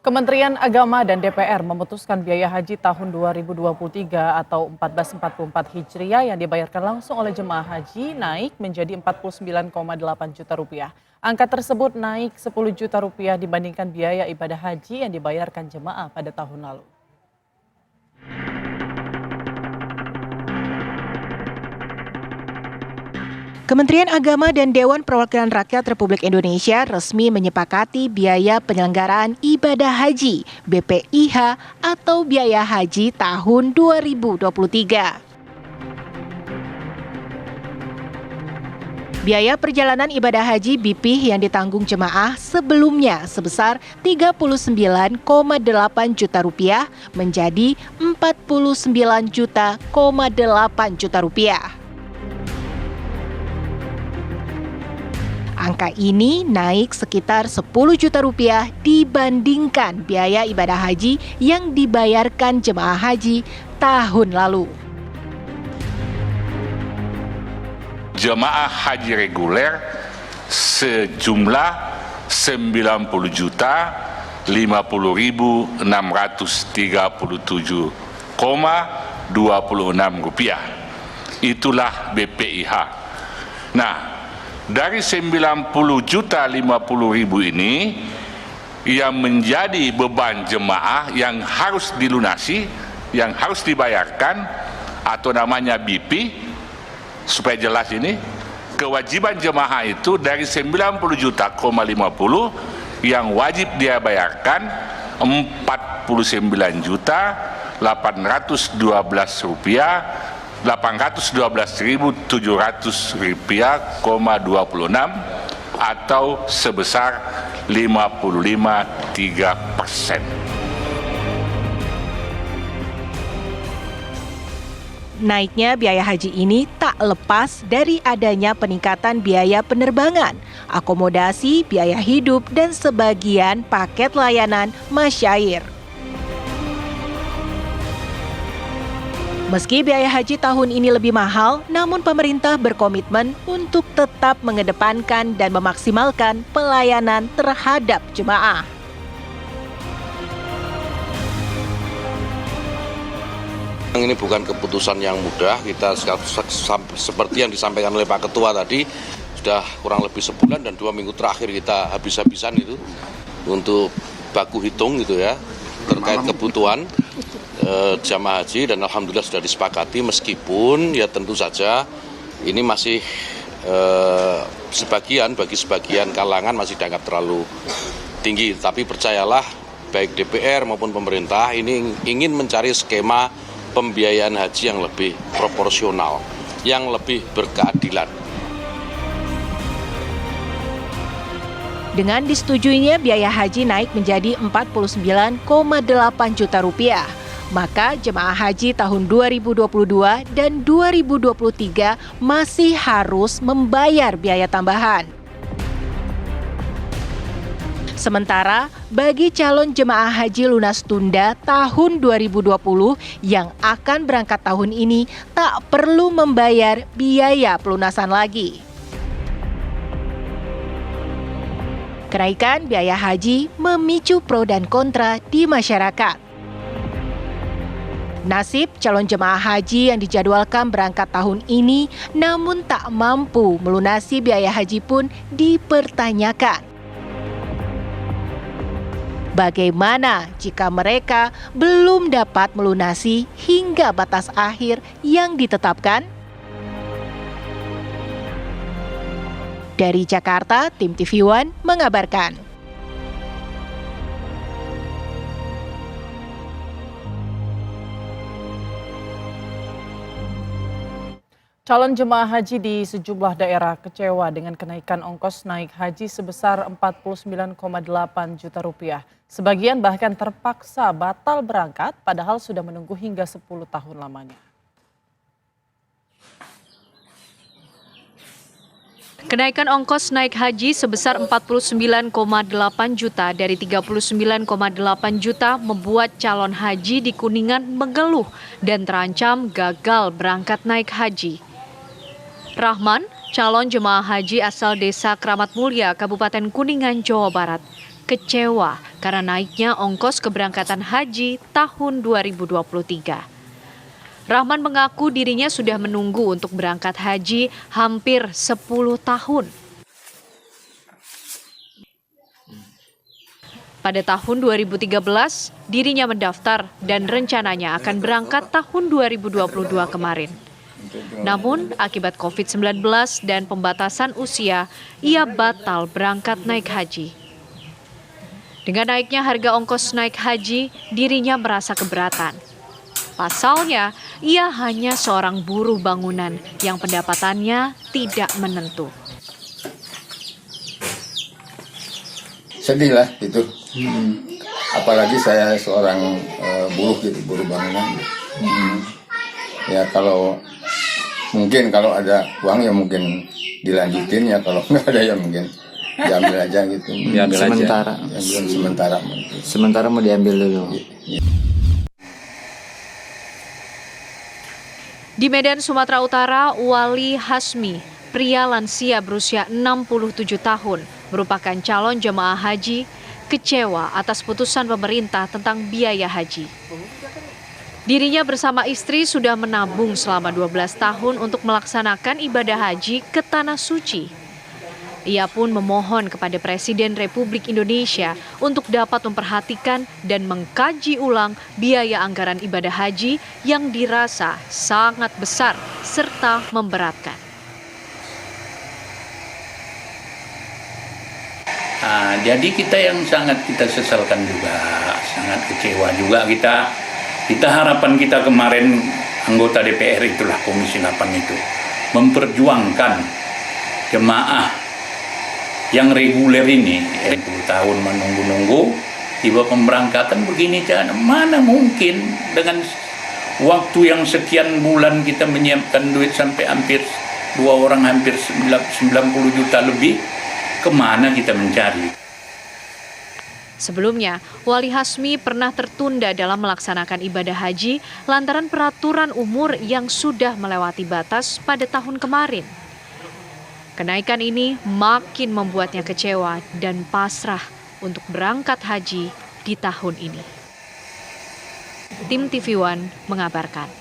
Kementerian Agama dan DPR memutuskan biaya haji tahun 2023 atau 1444 Hijriah yang dibayarkan langsung oleh jemaah haji naik menjadi 49,8 juta rupiah. Angka tersebut naik 10 juta rupiah dibandingkan biaya ibadah haji yang dibayarkan jemaah pada tahun lalu. Kementerian Agama dan Dewan Perwakilan Rakyat Republik Indonesia resmi menyepakati biaya penyelenggaraan ibadah haji (BPIH) atau biaya haji tahun 2023. Biaya perjalanan ibadah haji (BPIH) yang ditanggung jemaah sebelumnya sebesar 39,8 juta rupiah menjadi 49,8 juta rupiah. Angka ini naik sekitar 10 juta rupiah dibandingkan biaya ibadah haji yang dibayarkan jemaah haji tahun lalu. Jemaah haji reguler sejumlah 90.50.637,26 rupiah. Itulah BPIH. Nah, dari 90.050.000 ini yang menjadi beban jemaah yang harus dilunasi, yang harus dibayarkan atau namanya BP, supaya jelas ini, kewajiban jemaah itu dari 90 juta, 50 yang wajib dia bayarkan 49 juta 812 rupiah 812.700 rupiah, 26 atau sebesar 55,3%. Naiknya biaya haji ini tak lepas dari adanya peningkatan biaya penerbangan, akomodasi, biaya hidup, dan sebagian paket layanan masyair. Meski biaya haji tahun ini lebih mahal, namun pemerintah berkomitmen untuk tetap mengedepankan dan memaksimalkan pelayanan terhadap jemaah. Ini bukan keputusan yang mudah, kita seperti yang disampaikan oleh Pak Ketua tadi, sudah kurang lebih sebulan dan 2 minggu terakhir kita habis-habisan itu untuk baku hitung gitu ya, terkait kebutuhan jamaah haji, dan alhamdulillah sudah disepakati, meskipun ya tentu saja ini masih bagi sebagian kalangan masih dianggap terlalu tinggi, tapi percayalah baik DPR maupun pemerintah ini ingin mencari skema pembiayaan haji yang lebih proporsional, yang lebih berkeadilan. Dengan disetujuinya biaya haji naik menjadi 49,8 juta rupiah. Maka jemaah haji tahun 2022 dan 2023 masih harus membayar biaya tambahan. Sementara bagi calon jemaah haji lunas tunda tahun 2020 yang akan berangkat tahun ini tak perlu membayar biaya pelunasan lagi. Kenaikan biaya haji memicu pro dan kontra di masyarakat. Nasib calon jemaah haji yang dijadwalkan berangkat tahun ini namun tak mampu melunasi biaya haji pun dipertanyakan. Bagaimana jika mereka belum dapat melunasi hingga batas akhir yang ditetapkan? Dari Jakarta, tim TV One mengabarkan. Calon jemaah haji di sejumlah daerah kecewa dengan kenaikan ongkos naik haji sebesar 49,8 juta rupiah. Sebagian bahkan terpaksa batal berangkat padahal sudah menunggu hingga 10 tahun lamanya. Kenaikan ongkos naik haji sebesar 49,8 juta dari 39,8 juta membuat calon haji di Kuningan mengeluh dan terancam gagal berangkat naik haji. Rahman, calon jemaah haji asal Desa Kramat Mulia, Kabupaten Kuningan, Jawa Barat, kecewa karena naiknya ongkos keberangkatan haji tahun 2023. Rahman mengaku dirinya sudah menunggu untuk berangkat haji hampir 10 tahun. Pada tahun 2013, dirinya mendaftar dan rencananya akan berangkat tahun 2022 kemarin. Namun, akibat COVID-19 dan pembatasan usia, ia batal berangkat naik haji. Dengan naiknya harga ongkos naik haji, dirinya merasa keberatan. Pasalnya, ia hanya seorang buruh bangunan yang pendapatannya tidak menentu. Sedih lah itu. Apalagi saya seorang buruh gitu, buruh bangunan. Ya kalau ada uang ya mungkin dilanjutin, ya kalau nggak ada ya mungkin diambil aja gitu. Diambil sementara. Sementara. Sementara mau diambil dulu. Di Medan, Sumatera Utara, Wali Hasmi, pria lansia berusia 67 tahun, merupakan calon jemaah haji, kecewa atas putusan pemerintah tentang biaya haji. Dirinya bersama istri sudah menabung selama 12 tahun untuk melaksanakan ibadah haji ke Tanah Suci. Ia pun memohon kepada Presiden Republik Indonesia untuk dapat memperhatikan dan mengkaji ulang biaya anggaran ibadah haji yang dirasa sangat besar serta memberatkan. Jadi kita yang sangat kita sesalkan juga, sangat kecewa juga kita. Harapan kita kemarin anggota DPR itulah Komisi 8 itu memperjuangkan jemaah yang reguler ini 10 tahun menunggu-nunggu, tiba pemberangkatan begini, mana mungkin dengan waktu yang sekian bulan kita menyiapkan duit sampai hampir 2 orang hampir 90 juta lebih, kemana kita mencari? Sebelumnya, Wali Hasmi pernah tertunda dalam melaksanakan ibadah haji lantaran peraturan umur yang sudah melewati batas pada tahun kemarin. Kenaikan ini makin membuatnya kecewa dan pasrah untuk berangkat haji di tahun ini. Tim TV One mengabarkan.